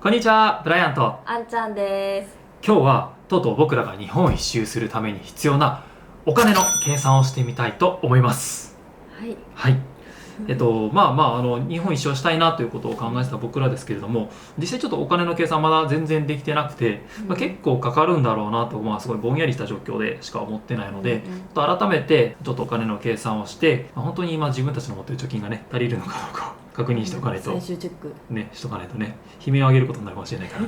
こんにちは、ブライアント。あんちゃんです。今日はとうとう僕らが日本一周するために必要なお金の計算をしてみたいと思います。はい。はい。日本一周したいなということを考えてた僕らですけれども、実際ちょっとお金の計算まだ全然できてなくて、結構かかるんだろうなと、すごいぼんやりした状況でしか思ってないので、ちょっと改めてちょっとお金の計算をして、本当に今自分たちの持っている貯金がね、足りるのかどうかを確認しておかないと、最終チェック。しとかないとね、悲鳴を上げることになるかもしれないから。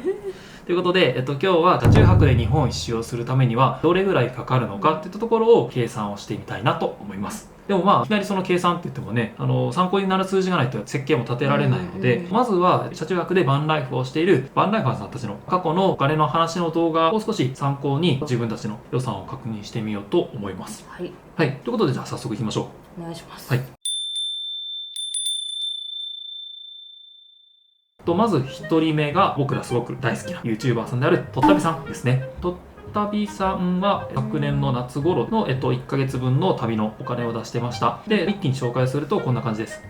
ということで、今日は車中泊で日本一周をするためにはどれぐらいかかるのかっていったところを計算をしてみたいなと思います。でもいきなりその計算って言ってもね、参考になる数字がないと設計も立てられないので、まずは車中泊でバンライフをしているバンライファーさんたちの過去のお金の話の動画を少し参考に自分たちの予算を確認してみようと思います。はい。はい。ということで、じゃあ早速いきましょう。お願いします。はい。まず1人目が僕らすごく大好きな YouTuber さんであるとったびさんですね。とったびさんは昨年の夏頃の、1ヶ月分の旅のお金を出してました。で、一気に紹介するとこんな感じです。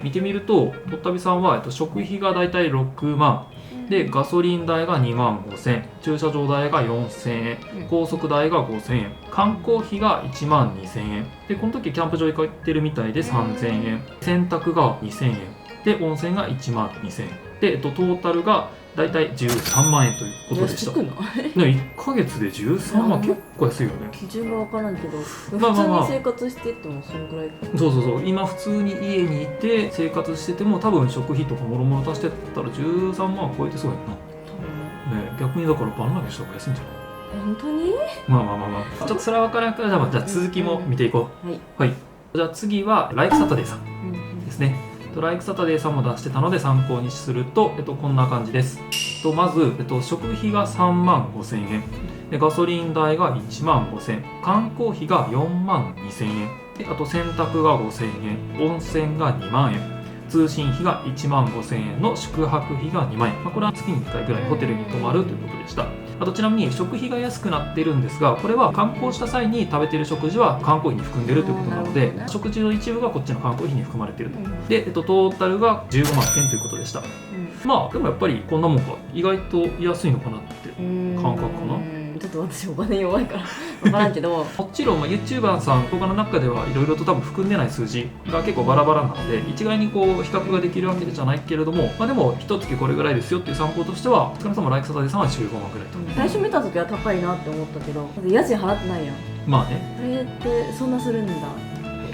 見てみると、とったびさんは、食費がだいたい6万。で、ガソリン代が2万5000円、駐車場代が4000円、高速代が5000円、観光費が1万2000円。で、この時キャンプ場行ってるみたいで3000円、洗濯が2000円。で、温泉が1万2000円。で、トータルがだいたい13万円ということでした。1ヶ月で13万、結構安いよね。基準が分からんけど、普通に生活してってもそのぐらい。そう、今普通に家にいて生活してても多分食費とかもろもろ足してったら13万超えてそうやな。ね、逆にだからバンライフした方が安いんじゃない？本当に？ちょっとそれは分からんから、じゃあ続きも見ていこう。はい。じゃあ次はライクサタデーさんですね。ライクサタデーさんも出してたので参考にすると、こんな感じです。まず、食費が3万5000円で、ガソリン代が1万5000円、観光費が4万2000円で、あと洗濯が5000円、温泉が2万円、通信費が1万5000円の宿泊費が2万円、これは月に1回ぐらいホテルに泊まるということでした。あとちなみに食費が安くなっているんですが、これは観光した際に食べている食事は観光費に含んでいるということなので、食事の一部がこっちの観光費に含まれていると。で、トータルが15万円ということでした。でもやっぱりこんなもんか、意外と安いのかなって感覚かな。ちょっと私お金弱いから分からんけどもちろん YouTuber さん動画の中ではいろいろと多分含んでない数字が結構バラバラなので、一概にこう比較ができるわけじゃないけれども、でも一月これぐらいですよっていう参考としては、少なくともライクサタデーさんは15万ぐらいと。最初見た時は高いなって思ったけど、家賃払ってないやん。まあね。それってそんなするんだ。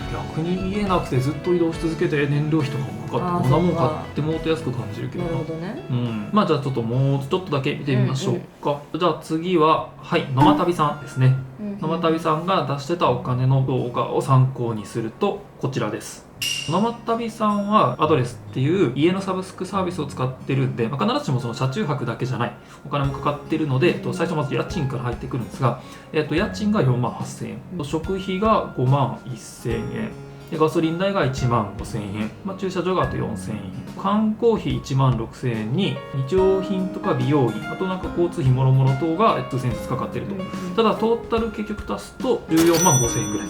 逆に家なくてずっと移動し続けて燃料費とかもかかって、こんなもん買ってもっと安く感じるけどな。なるほどね。じゃあちょっともうちょっとだけ見てみましょうか。じゃあ次はのまたびさんですね。のまたびさんが出してたお金の動画を参考にするとこちらです。のまたびさんはアドレスっていう家のサブスクサービスを使ってるんで、必ずしもその車中泊だけじゃないお金もかかってるので、最初まず家賃から入ってくるんですが、家賃が4万8000円、食費が5万1000円で、ガソリン代が1万5000円、駐車場があと4000円、観光費1万6000円に日用品とか美容品、あと交通費もろもろ等が数千ずつかかってると。ただトータル結局足すと14万5000円ぐらい。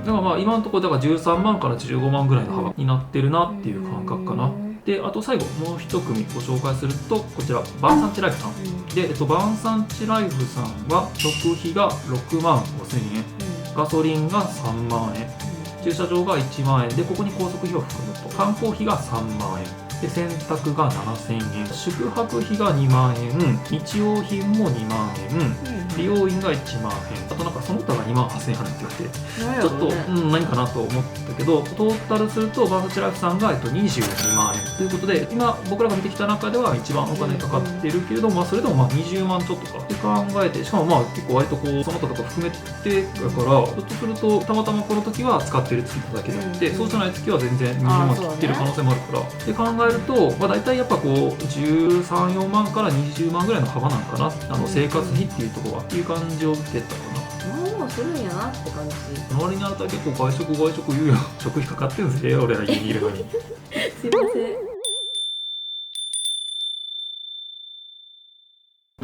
だから今のところだから13万から15万ぐらいの幅になってるなっていう感覚かな。で、あと最後もう一組ご紹介すると、こちらバンサンチライフさんで、バンサンチライフさんは食費が6万5000円、ガソリンが3万円、駐車場が1万円で、ここに高速費を含むと観光費が3万円で、洗濯が7000円、宿泊費が2万円、日用品も2万円、美容院が1万円、あとその他が2万8000円あるって言われて、ちょっと、何かなと思ったけど、トータルするとバーサチライフさんが22万円ということで、今僕らが見てきた中では一番お金かかっているけれども、それでも20万ちょっとかって考えて、しかも結構割とその他とか含めてだから、ひょっとするとたまたまこの時は使ってる月だけであって、そうじゃない月は全然20万切ってる可能性もあるからって考えると、大体やっぱ13、4万から20万ぐらいの幅なんかな、生活費っていうところはっていう感じを受けたかな。もうするんやなって感じ。周りにあなたは結構外食言うよ。食費かかってるんですよ、俺ら家にいるのに。すいませ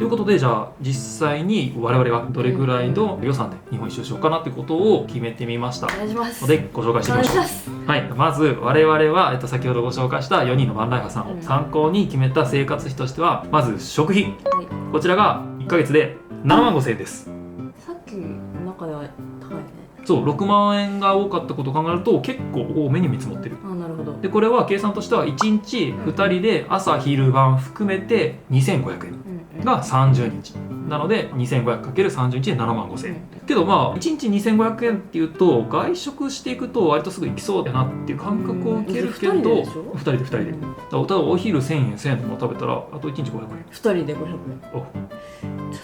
ん。ということでじゃあ実際に我々はどれぐらいの予算で日本一周しようかなってことを決めてみましたお願いしますのでご紹介していきましょう。はい、まず我々は、先ほどご紹介した4人のバンライファーさんを参考に決めた生活費としてはまず食費、はい、こちらが1ヶ月で7万5千円です。さっきの中では高いね。そう6万円が多かったことを考えると結構多めに見積もってる。あ、なるほど。でこれは計算としては1日2人で朝昼晩含めて2500円が30日なので 2500×30 日で7万5千円、けどまあ1日2500円っていうと外食していくと割とすぐ行きそうだなっていう感覚を受けるけど、2人で2人で、ただお昼1000円1000円のもの食べたらあと1日500円、2人で500円。おち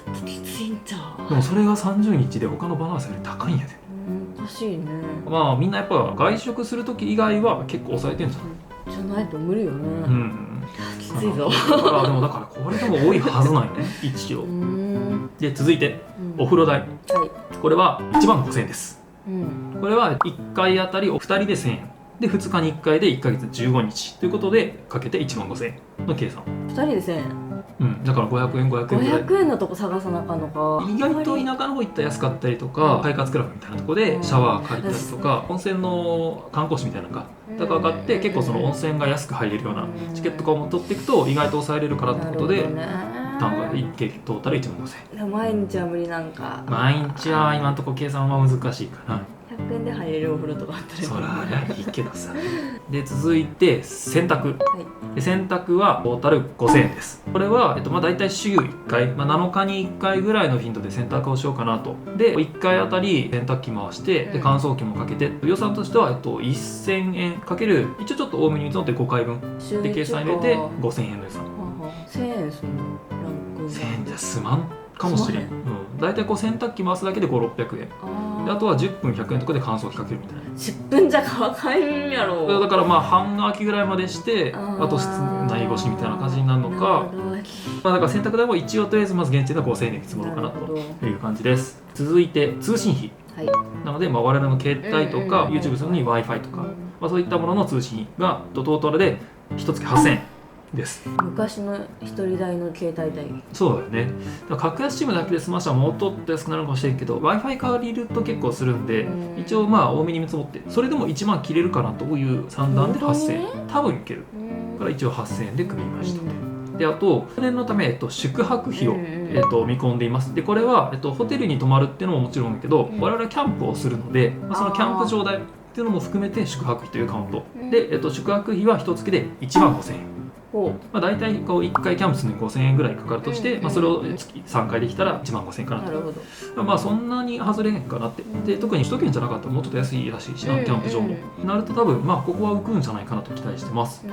ょっときついんちゃう。でもそれが30日で他のバナナより高いんやで。おかしいね。まあみんなやっぱ外食する時以外は結構抑えてんじゃない、じゃないと無理よね。きついぞ。だからこれでも多いはずないね一応。で続いてお風呂代、これは1万5000円です。これは1回あたりお二人で1000円で2日に1回で1ヶ月15日ということでかけて1万5000円の計算。2人で1000円。だから500円500円ぐらい。500円のとこ探さなあかんのか。意外と田舎の方行ったら安かったりとか、快活クラブみたいなとこでシャワー借りたりとか、温泉の観光地みたいなのが高かって結構その温泉が安く入れるようなチケットとかも取っていくと意外と抑えれるからってことで単価で一計トータル1万5000円。毎日は無理なんか。毎日は今のところ計算は難しいかな。100円で入れるお風呂とかあったらそらいいけどさ。で続いて洗濯、で洗濯はトータル5000円です。これは、大体週1回、7日に1回ぐらいの頻度で洗濯をしようかなと。で1回あたり洗濯機回してで乾燥機もかけて、予算としては、1000円かける一応ちょっと多めに見積もって5回分で計算入れて5000円の予算。1000円するのランク。1000円じゃ済まんかもしれん。大体洗濯機回すだけで500-600円で、あとは10分100円とかで乾燥機かけるみたいな。10分じゃ乾かんやろ。だからまあ半乾きぐらいまでしてあと室内干しみたいな感じになるのか、だから洗濯代も一応とりあえずまず現地で5000円で見積もろうかなという感じです。続いて通信費、なので我々の携帯とか YouTube するのに Wi-Fi とか、そういったものの通信費がトータルで1月8000円です。昔の一人代の携帯代。そうだよね。だから格安 SIM だけで済ましたらもうちょっと安くなるかもしれんけど Wi-Fi 借りると結構するんで、一応まあ多めに見積もってそれでも1万切れるかなという算段で8000円多分いけるから一応8000円で組みました。であと念のため、宿泊費を、見込んでいます。でこれは、ホテルに泊まるっていうのももちろんだけど、我々はキャンプをするので、そのキャンプ場代っていうのも含めて宿泊費というカウントで、宿泊費は1月で1万5000円。大体1回キャンプするのに5000円ぐらいかかるとして、それを月3回できたら1万5000円かなと。まあそんなに外れへんかなって。で特に首都圏じゃなかったらもうちょっと安いらしいしな、キャンプ場も。なると多分ここは浮くんじゃないかなと期待してます。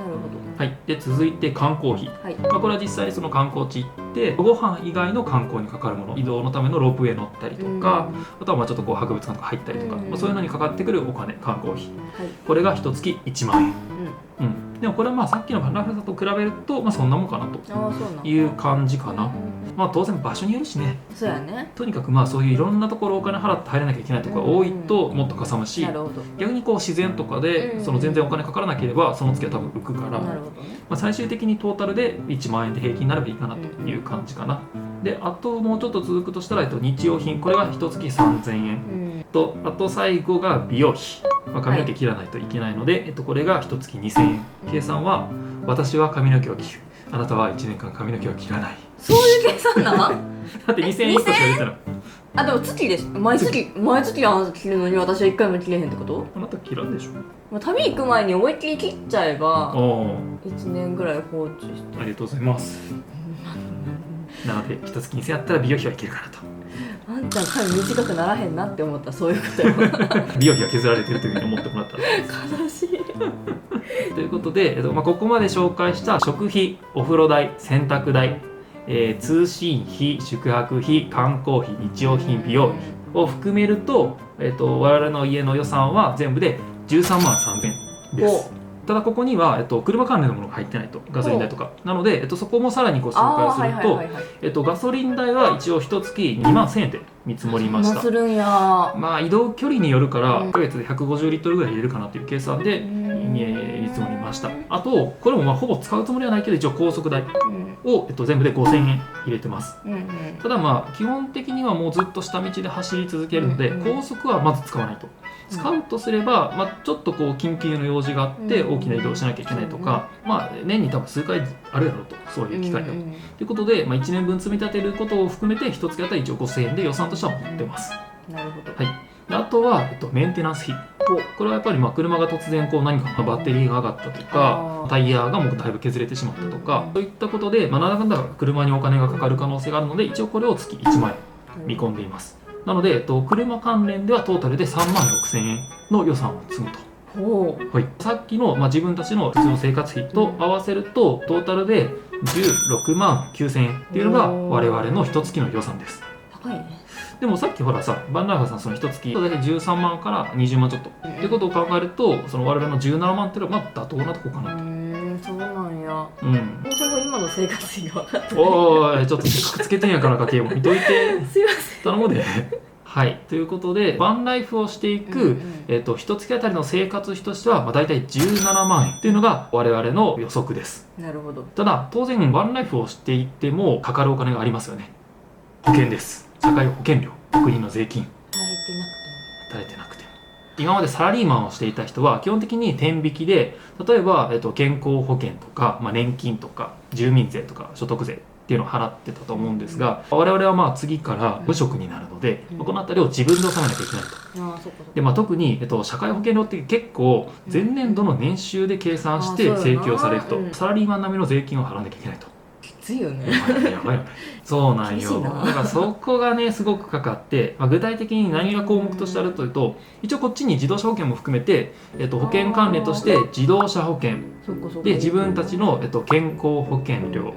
はい、で続いて観光費、これは実際にその観光地行ってご飯以外の観光にかかるもの、移動のためのロープウェイ乗ったりとか、あとはちょっと博物館とか入ったりとか、そういうのにかかってくるお金、観光費、これが1月1万円。でもこれはさっきのバナナフェスと比べるとそんなもんかなという感じかな。当然場所によるしね。そうやね。とにかくそういういろんなところお金払って入らなきゃいけないところが多いともっとかさむし、逆に自然とかで全然お金かからなければその月は多分浮くから、最終的にトータルで1万円で平均になればいいかなという感じかな。であともうちょっと続くとしたら日用品、これが1月3000円と、あと最後が美容費、髪の毛切らないといけないので、これが1月2000円。計算は私は髪の毛を切る、あなたは1年間髪の毛を切らない。そういう計算な。だって2000円1個しか出たら。でも月です。毎月あなた切るのに私は1回も切れへんってこと？あなた切らんでしょ。旅行く前に思いっきり切っちゃえば1年ぐらい放置して。ありがとうございます。なので1月2000円やったら美容費はいけるかなと。あんちゃん髪短くならへんなって思った。そういうことよ。美容費が削られてるというふうに思ってもらったら悲しい。ということで、ここまで紹介した食費、お風呂代、洗濯代、通信費、宿泊費、観光費、日用品、美容費を含めると、我々の家の予算は全部で13万3000円です。ただここには、車関連のものが入ってないと、ガソリン代とかなので、そこもさらにご紹介すると、ガソリン代は一応1月2万1000円で見積もりました。するんや。移動距離によるから1ヶ月で150リットルぐらい入れるかなという計算で見積もりました。あとこれもほぼ使うつもりはないけど一応高速代を、全部で5000円入れてます。うんうん、ただまあ基本的にはもうずっと下道で走り続けるので、高速はまず使わないと。使うとすれば、まあ、ちょっとこう緊急の用事があって大きな移動をしなきゃいけないとか、まあ、年に多分数回あるやろうと、そういう機会が。ということで、まあ、1年分積み立てることを含めて1月あたり一応5000円で予算としては持ってます。なるほど。はい、であとは、メンテナンス費。これはやっぱりまあ車が突然こう何かバッテリーが上がったとか、タイヤがもうだいぶ削れてしまったとか、そういったことで、まあ、なんだかんだ車にお金がかかる可能性があるので、一応これを月1万円見込んでいます。なので、車関連ではトータルで3万6000円の予算を積むと。はい、さっきの、まあ、自分たちの必要生活費と合わせると、トータルで16万9000円っていうのが我々の一月の予算です。高いね。でもさっきほらさ、バンライフさんその一月大体13万から20万ちょっと、っていうことを考えると、その我々の17万っていうのはまあ妥当なとこかなと。そうなんや。うん。もうその今の生活費が分かってない。おい、ちょっとせっかくつけてんやから家計簿見といて。すいません。頼むで。はい、ということでバンライフをしていく、一月あたりの生活費としては、まあ、大体17万円っていうのが我々の予測です。なるほど。ただ当然バンライフをしていってもかかるお金がありますよね。保険です。社会保険料、国の税金。働いてなくても。今までサラリーマンをしていた人は基本的に天引きで、例えば、健康保険とか、まあ、年金とか住民税とか所得税っていうのを払ってたと思うんですが、我々はまあ次から無職になるので、この辺りを自分で納めなきゃいけないと。で、まあ、特に、社会保険料って結構前年度の年収で計算して請求をされると、サラリーマン並みの税金を払わなきゃいけないと。きついよね。やばいよね。そうなんよ。だからそこがねすごくかかって、まあ、具体的に何が項目としてあるというと、一応こっちに自動車保険も含めて、保険関連として自動車保険で自分たちの、健康保険料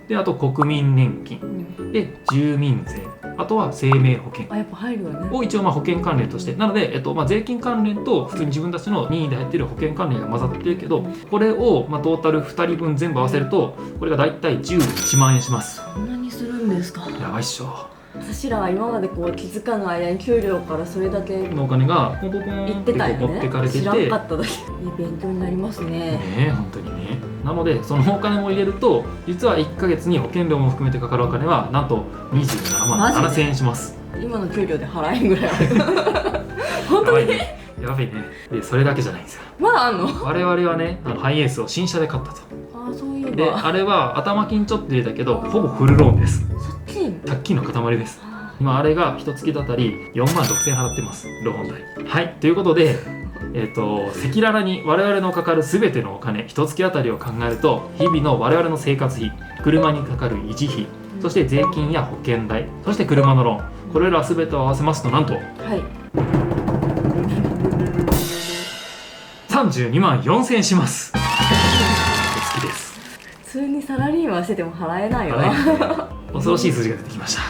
で、あと国民年金で住民税、あとは生命保険を一応まあ保険関連として、なので、まあ、税金関連と普通に自分たちの任意で入っている保険関連が混ざってるけど、これをまあトータル2人分全部合わせるとこれがだいたい11万円します。そんなにするんですか。やばいっしょ。私らは今までこう気づかぬ間に給料からそれだけのお金がポンポンポンって持ってかれてて、知らんかっただけ。いい勉強になりますね。ねえ、本当にね。なのでそのお金も入れると、実は1ヶ月に保険料も含めてかかるお金はなんと27万7000円します。今の給料で払えんぐらいある。本当にやべえね。でそれだけじゃないんですよ。まだあんの？我々はね、ハイエースを新車で買ったと。そういえば。であれは頭金ちょっと入れたけどほぼフルローンです。借金の塊です。今あれが一月あたり4万6000円払ってます、ローン代。はい、ということで赤裸々に我々のかかる全てのお金一月あたりを考えると、日々の我々の生活費、車にかかる維持費、そして税金や保険代、そして車のローン、これら全てを合わせますとなんと、はい、32万4000円します。好きです。普通にサラリーマンしてても払えないよね。恐ろしい数字が出てきました。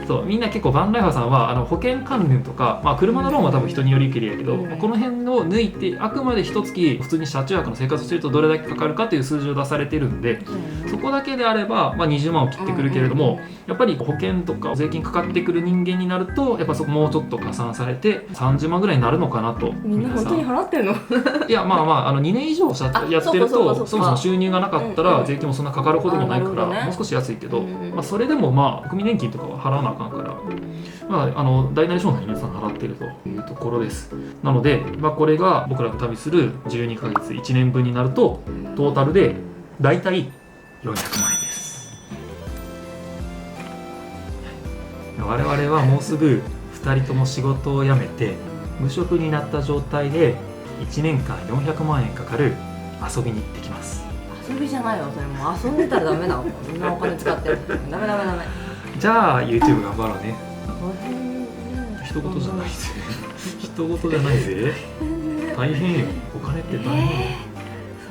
そう、みんな結構バンライファーさんは保険関連とか、まあ、車のローンは多分人によりきりやけど、この辺を抜いてあくまで一月普通に車中泊の生活してるとどれだけかかるかという数字を出されてるんで、そこだけであれば、まあ、20万を切ってくるけれども、やっぱり保険とか税金かかってくる人間になると、やっぱそこもうちょっと加算されて30万ぐらいになるのかなと。みんな本当に払ってるの？いや、まあまあ2年以上やってるとそもそも収入がなかったら税金もそんなかかるほどもないから、もう少し安いけど、まあ、それでもまあ国民年金とかは払わなあかんから、まあ、大なり小なり皆さん払っているというところです。なので、まあ、これが僕らが旅する12ヶ月1年分になるとトータルでだいたい400万円です。我々はもうすぐ2人とも仕事を辞めて無職になった状態で1年間400万円かかる遊びに行ってきます。遊びじゃないよ、それもう遊んでたらダメだもん。みんなお金使ってる。ダメ。じゃあ YouTube 頑張ろうね。人事じゃないぜ。人事じゃないぜ。大変よ。お金って大変。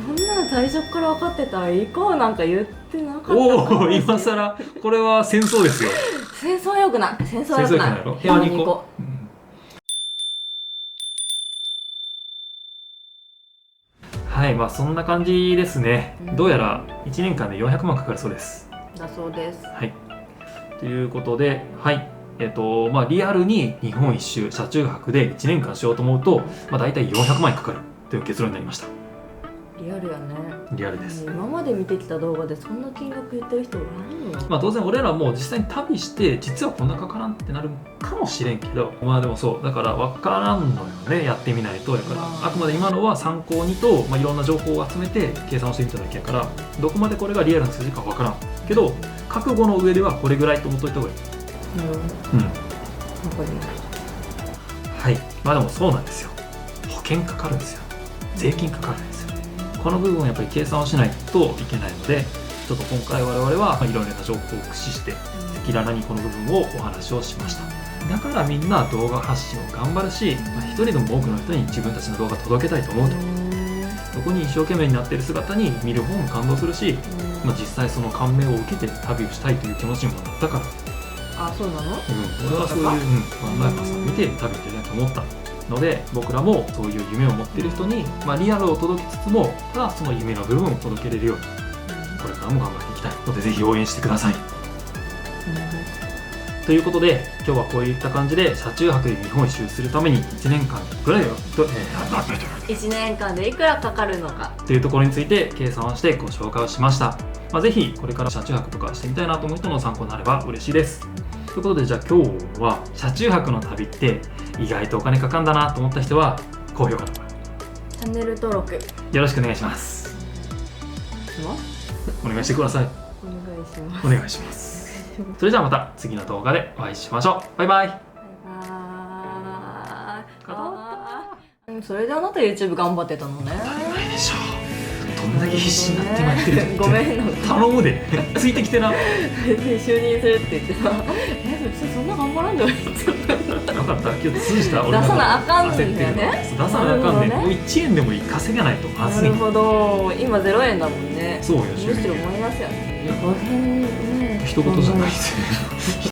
そんな最初から分かってたら行こうなんか言ってなかったかおお、今更これは戦争ですよ。戦争は良くない。戦争は良くない。平和に行こう。はい、まあそんな感じですね。どうやら1年間で400万かかるそうです。だそうです。はい。ということで、はい。まあリアルに日本一周車中泊で1年間しようと思うと、まあ大体400万円かかるという結論になりました。リアルやね。リアルです。今まで見てきた動画でそんな金額言ってる人おらんよ。まあ当然俺らも実際に旅して実はこんなかからんってなるかもしれんけど、まあでもそうだから分からんのよね、やってみないと。やからあくまで今のは参考にと、まあ、いろんな情報を集めて計算をしてみただけやから、どこまでこれがリアルな数字か分からんけど、覚悟の上ではこれぐらいと思っといた方がいい。なるほど。うん、わかりました。はい。まあでもそうなんですよ。保険かかるんですよ。税金かかるんですよ。この部分はやっぱり計算をしないといけないので、ちょっと今回我々はいろいろな情報を駆使して赤裸々にこの部分をお話をしました。だからみんな動画発信を頑張るし、一人でも多くの人に自分たちの動画を届けたいと思うと。そこに一生懸命になっている姿に見る方も感動するし、まあ、実際その感銘を受けて旅をしたいという気持ちにもなったから。あ、そうなの？俺はそういう、ワンライファーさんを見て旅に出たいと思ったので、僕らもそういう夢を持っている人に、まあ、リアルを届けつつも、ただその夢の部分を届けれるようにこれからも頑張っていきたいので、ぜひ応援してください。ということで今日はこういった感じで車中泊で日本一周するために1年間ぐらい1年間でいくらかかるのかというところについて計算をしてご紹介をしました。まあ、ぜひこれから車中泊とかしてみたいなと思う人の参考になれば嬉しいです。ということで、じゃあ今日は車中泊の旅って意外とお金かかんだなと思った人は高評価とかチャンネル登録よろしくお願いします。お願いしてください。お願いします。お願いします。それじゃあまた次の動画でお会いしましょう。バイバイ。それであなた YouTube 頑張ってたのね。当たり前でしょ。どんだけ必死になって今やってるってごめん、なんか頼むでついてきてな。就任するって言ってさ、そんな頑張らんでもいいって分かった。今日通じた。出さなあかんんだよね。出さなあかんね。もう1円でもいい、稼がないとまずい。なるほど。今0円だもんね。そうよ。むしろマイナスやね。大変ね。一言じゃないですよ。